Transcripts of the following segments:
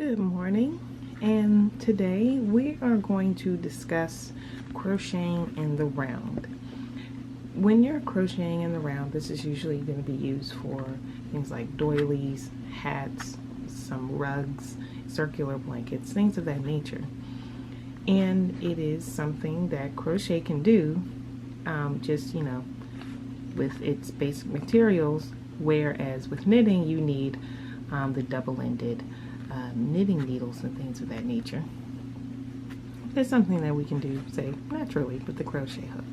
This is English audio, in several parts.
Good morning, and today we are going to discuss crocheting in the round. When you're crocheting in the round, this is usually going to be used for things like doilies, hats, some rugs, circular blankets, things of that nature. And it is something that crochet can do just, with its basic materials, whereas with knitting you need the double-ended knitting needles and things of that nature. It's something that we can do, say, naturally with the crochet hook.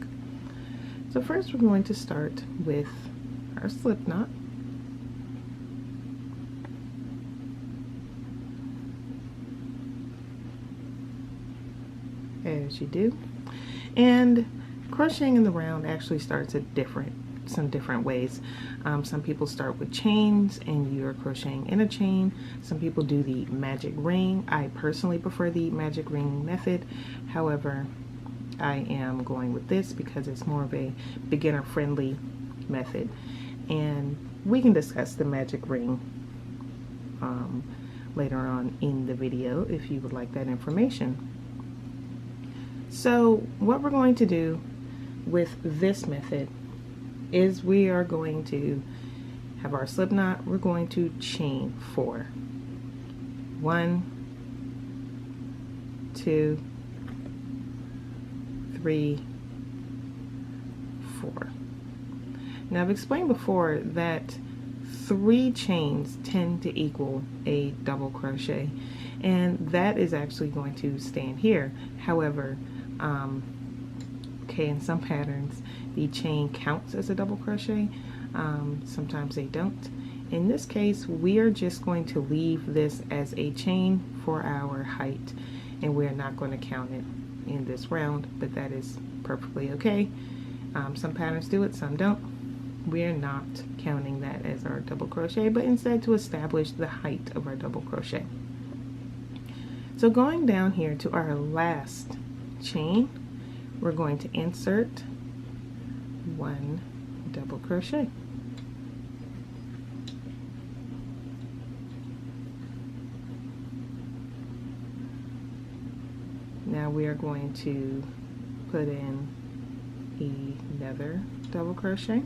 So first we're going to start with our slip knot. As you do. And crocheting in the round actually starts at some different ways. Some people start with chains and you're crocheting in a chain. Some people do the magic ring. I personally prefer the magic ring method. However, I am going with this because it's more of a beginner friendly method, and we can discuss the magic ring later on in the video if you would like that information. So what we're going to do with this method is we are going to have our slip knot. We're going to chain 4. 1, 2, 3, 4. Now I've explained before that 3 chains tend to equal a double crochet, and that is actually going to stand here. However, in some patterns the chain counts as a double crochet. Sometimes they don't. In this case, we are just going to leave this as a chain for our height, and we're not going to count it in this round, but that is perfectly okay. Some patterns do it, some don't. We're not counting that as our double crochet, but instead to establish the height of our double crochet. So going down here to our last chain, we're going to insert 1 double crochet. Now we are going to put in another double crochet,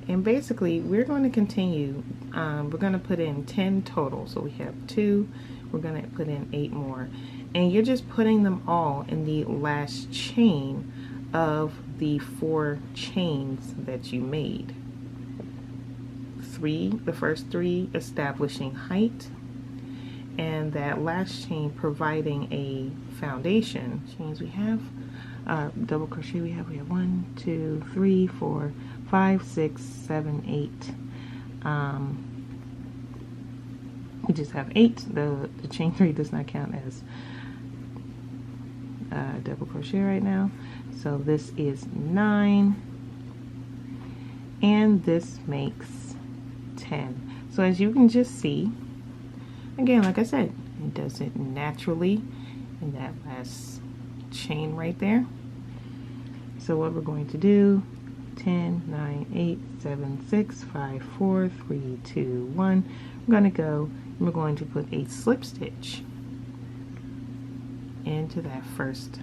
and basically we're going to continue. We're going to put in 10 total, so we have 2. We're going to put in 8 more, and you're just putting them all in the last chain of the 4 chains that you made. The first 3 establishing height, and that last chain providing a foundation. Chains we have, double crochet we have 1, 2, 3, 4, 5, 6, 7, 8. We just have 8. The chain 3 does not count as double crochet right now. So this is 9, and this makes 10. So as you can just see, again, like I said, it does it naturally in that last chain right there. So what we're going to do, 10, 9, 8, 7, 6, 5, 4, 3, 2, 1. We're going to go, and we're going to put a slip stitch into that first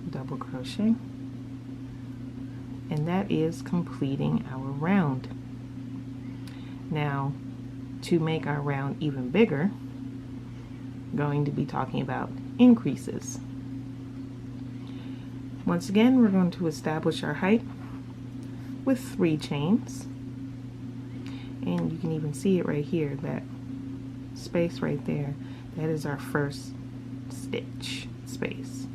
double crochet, and that is completing our round. Now, to make our round even bigger, I'm going to be talking about increases. Once again, we're going to establish our height with 3 chains, and you can even see it right here, that space right there, that is our first stitch space.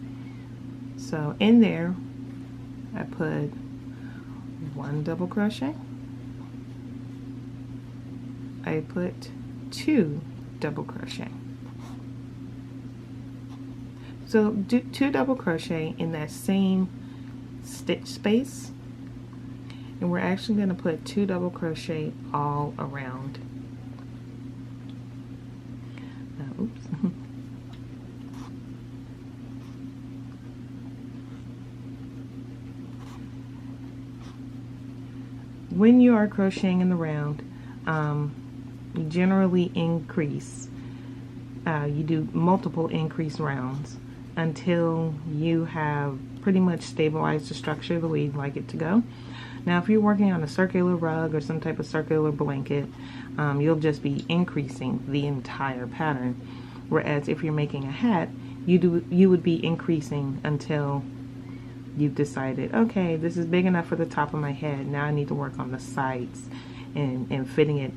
So in there I put 1 double crochet, I put 2 double crochet. So do 2 double crochet in that same stitch space, and we're actually going to put 2 double crochet all around. Oops. when you are crocheting in the round, you generally increase, you do multiple increase rounds until you have pretty much stabilized the structure the way you'd like it to go. Now if you're working on a circular rug or some type of circular blanket, you'll just be increasing the entire pattern. Whereas if you're making a hat, you would be increasing until you've decided, okay, this is big enough for the top of my head. Now I need to work on the sides and fitting it,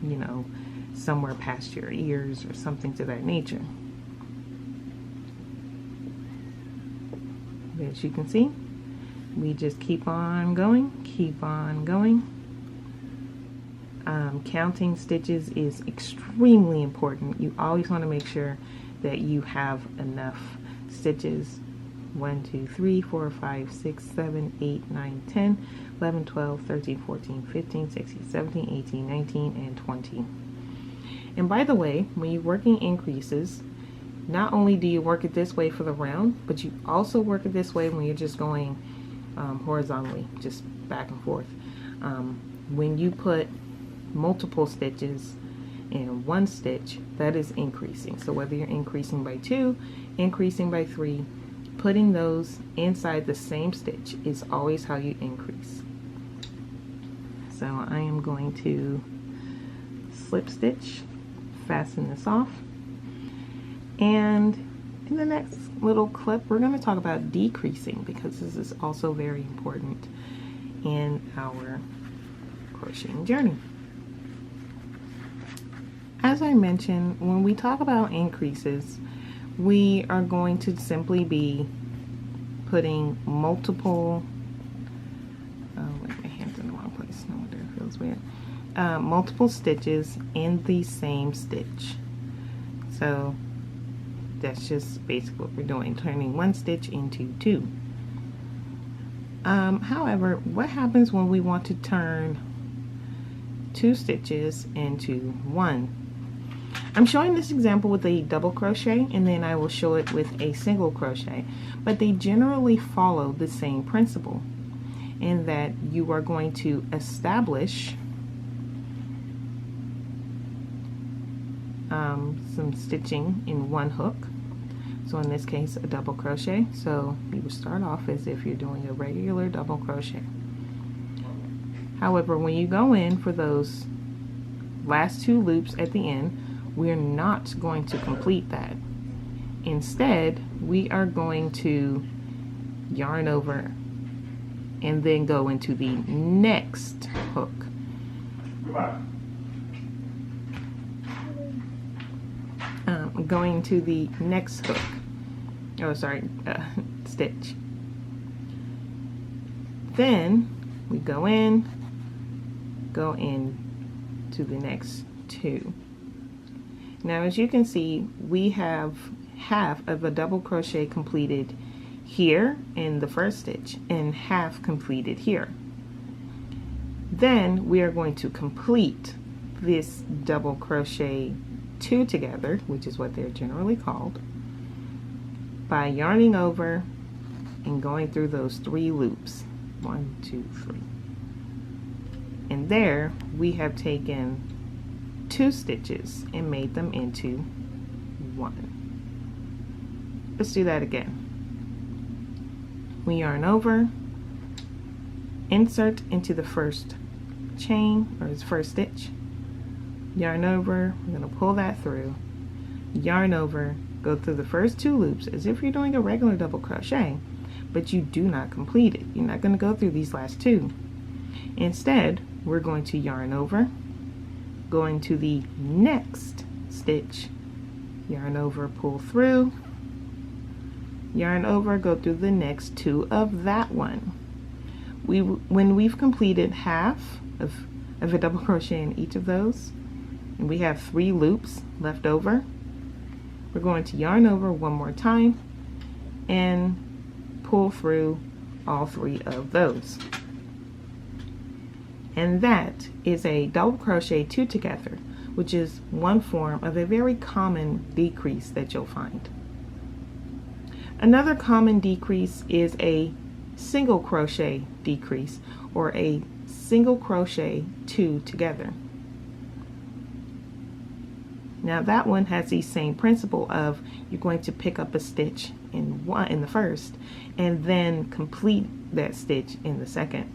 you know, somewhere past your ears or something to that nature. As you can see, we just keep on going, keep on going. Counting stitches is extremely important. You always want to make sure that you have enough stitches. 1, 2, 3, 4, 5, 6, 7, 8, 9, 10, 11, 12, 13, 14, 15, 16, 17, 18, 19, and 20. And by the way, when you're working increases, not only do you work it this way for the round, but you also work it this way when you're just going horizontally, just back and forth. When you put multiple stitches in one stitch, that is increasing. So whether you're increasing by 2, increasing by 3, putting those inside the same stitch is always how you increase. So I am going to slip stitch, fasten this off, and in the next little clip we're going to talk about decreasing, because this is also very important in our crocheting journey. As I mentioned, when we talk about increases, we are going to simply be putting multiple, wait, my hand's in the wrong place, no wonder it feels weird, multiple stitches in the same stitch. So that's just basically what we're doing, turning one stitch into 2. However, what happens when we want to turn 2 stitches into 1? I'm showing this example with a double crochet, and then I will show it with a single crochet, but they generally follow the same principle in that you are going to establish some stitching in one hook. So in this case, a double crochet. So you would start off as if you're doing a regular double crochet. However, when you go in for those last 2 loops at the end, we're not going to complete that. Instead, we are going to yarn over and then go into the next hook. Going to the next hook. Oh, sorry, stitch. Then we go in to the next 2. Now as you can see, we have half of a double crochet completed here in the first stitch and half completed here. Then we are going to complete this double crochet 2 together, which is what they're generally called, by yarning over and going through those 3 loops. 1, 2, 3. And there we have taken 2 stitches and made them into 1. Let's do that again. We yarn over, insert into the first chain or the first stitch, yarn over, we're going to pull that through, yarn over, go through the first 2 loops as if you're doing a regular double crochet, but you do not complete it. You're not going to go through these last 2. Instead, we're going to yarn over, going to the next stitch, yarn over, pull through, yarn over, go through the next 2 of that one. When we've completed half of a double crochet in each of those, and we have 3 loops left over, we're going to yarn over one more time and pull through all 3 of those. And that is a double crochet 2 together, which is one form of a very common decrease that you'll find. Another common decrease is a single crochet decrease or a single crochet 2 together. Now that one has the same principle of you're going to pick up a stitch in the first and then complete that stitch in the second.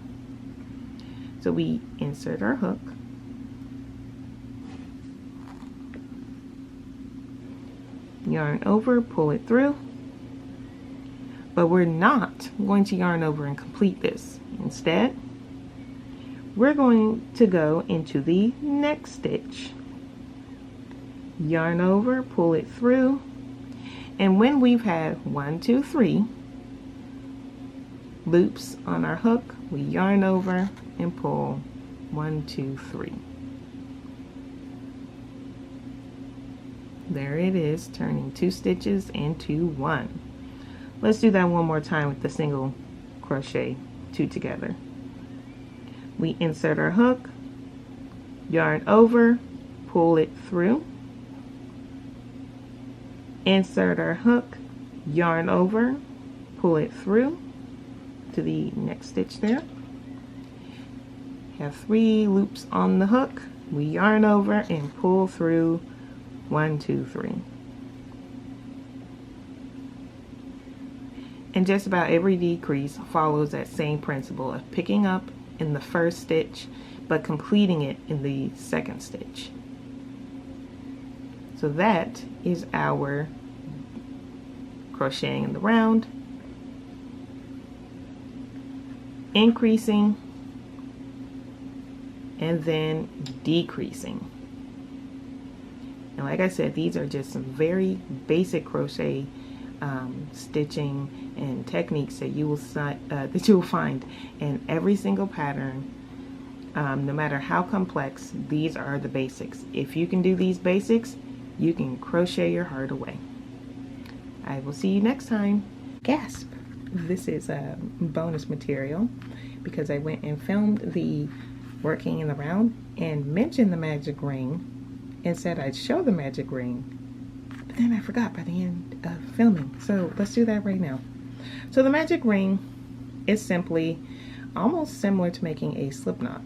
So we insert our hook, yarn over, pull it through, but we're not going to yarn over and complete this. Instead, we're going to go into the next stitch, yarn over, pull it through, and when we've had 1, 2, 3 loops on our hook, we yarn over and pull 1, 2, 3. There it is, turning 2 stitches into 1. Let's do that one more time with the single crochet 2 together. We insert our hook, yarn over, pull it through, insert our hook, yarn over, pull it through to the next stitch there. Have 3 loops on the hook, we yarn over and pull through 1, 2, 3. And just about every decrease follows that same principle of picking up in the first stitch but completing it in the second stitch. So that is our crocheting in the round, increasing and then decreasing. And like I said, these are just some very basic crochet stitching and techniques that you will find in every single pattern. No matter how complex, these are the basics. If you can do these basics, you can crochet your heart away. I will see you next time. Gasp! This is bonus material because I went and filmed the working in the round and mentioned the magic ring and said I'd show the magic ring, but then I forgot by the end of filming. So let's do that right now. So the magic ring is simply almost similar to making a slip knot,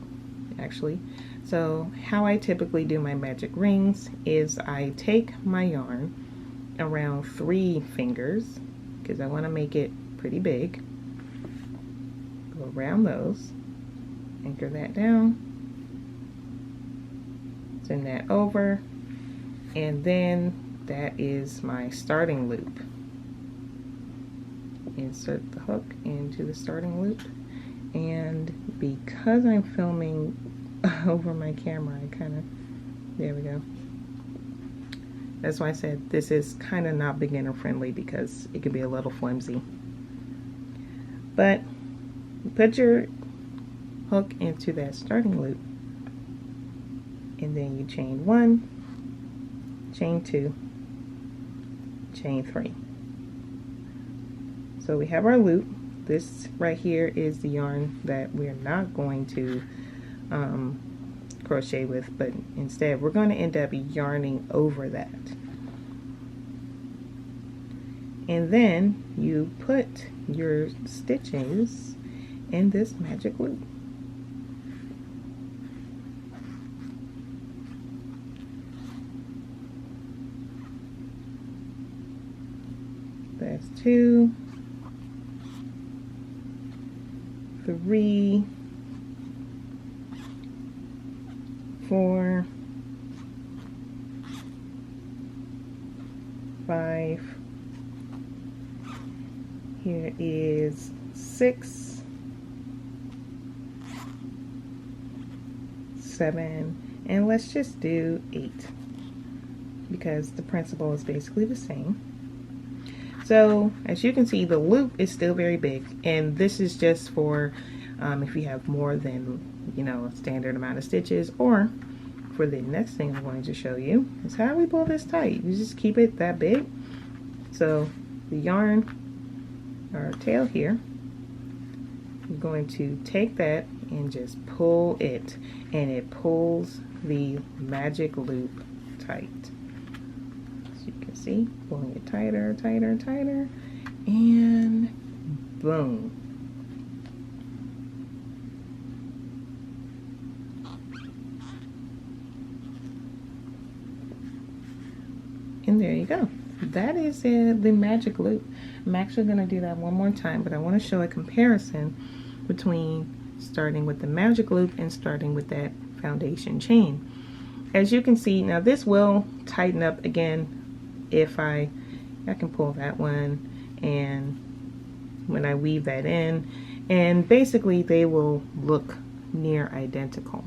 actually. So how I typically do my magic rings is I take my yarn around 3 fingers because I want to make it pretty big. Go around those, anchor that down, send that over, and then that is my starting loop. Insert the hook into the starting loop, and because I'm filming over my camera, there we go. That's why I said this is kind of not beginner friendly because it can be a little flimsy. But put your hook into that starting loop, and then you chain 1, chain 2, chain 3. So we have our loop. This right here is the yarn that we're not going to crochet with, but instead we're going to end up yarning over that. And then you put your stitches in this magic loop. That's 2, 3, 4, 5. Here is 6, 7, and let's just do 8 because the principle is basically the same. So as you can see, the loop is still very big, and this is just for if you have more than, you know, a standard amount of stitches, or for the next thing I'm going to show you is how we pull this tight. You just keep it that big. So the yarn, our tail here, you're going to take that and just pull it, and it pulls the magic loop tight. As you can see, pulling it tighter, tighter, tighter, and boom. there you go. That is the magic loop. I'm actually going to do that one more time, but I want to show a comparison between starting with the magic loop and starting with that foundation chain. As you can see, now this will tighten up again if I can pull that one, and when I weave that in, and basically they will look near identical.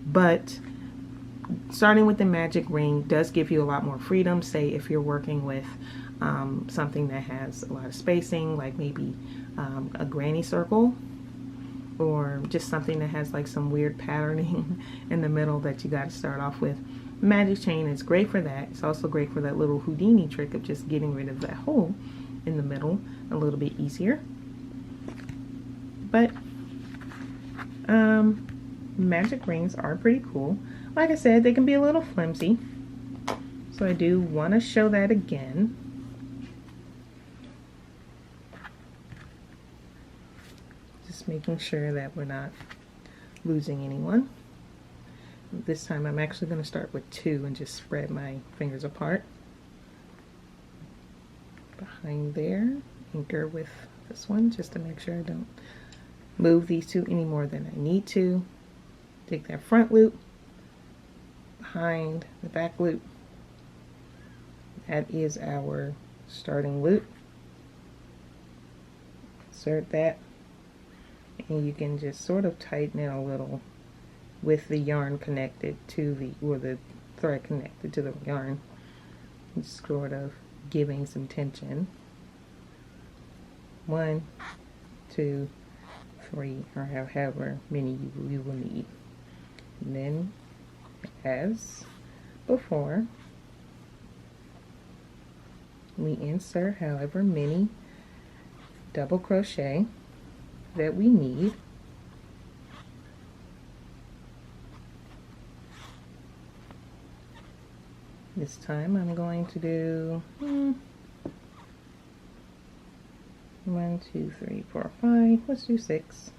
But starting with the magic ring does give you a lot more freedom. Say if you're working with something that has a lot of spacing, like maybe a granny circle, or just something that has like some weird patterning in the middle that you got to start off with. Magic chain is great for that. It's also great for that little Houdini trick of just getting rid of that hole in the middle a little bit easier. But magic rings are pretty cool. Like I said, they can be a little flimsy, so I do want to show that again. Just making sure that we're not losing anyone. This time I'm actually going to start with 2 and just spread my fingers apart. Behind there, anchor with this one just to make sure I don't move these 2 any more than I need to. Take that front loop behind the back loop. That is our starting loop. Insert that, and you can just sort of tighten it a little with the yarn connected to the thread connected to the yarn, just sort of giving some tension. 1, 2, 3, or however many you will need. And then, as before, we insert however many double crochet that we need. This time I'm going to do 1, 2, 3, 4, 5. Let's do 6.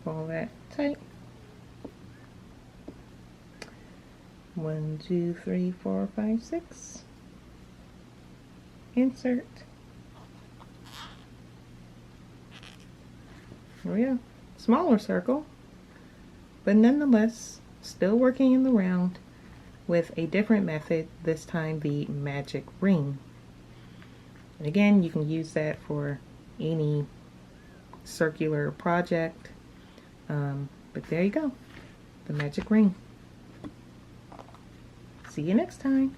Pull that tight. 1, 2, 3, 4, 5, 6. Insert. There we go. Smaller circle, but nonetheless still working in the round with a different method, this time the magic ring. And again, you can use that for any circular project, but there you go, the magic ring. See you next time.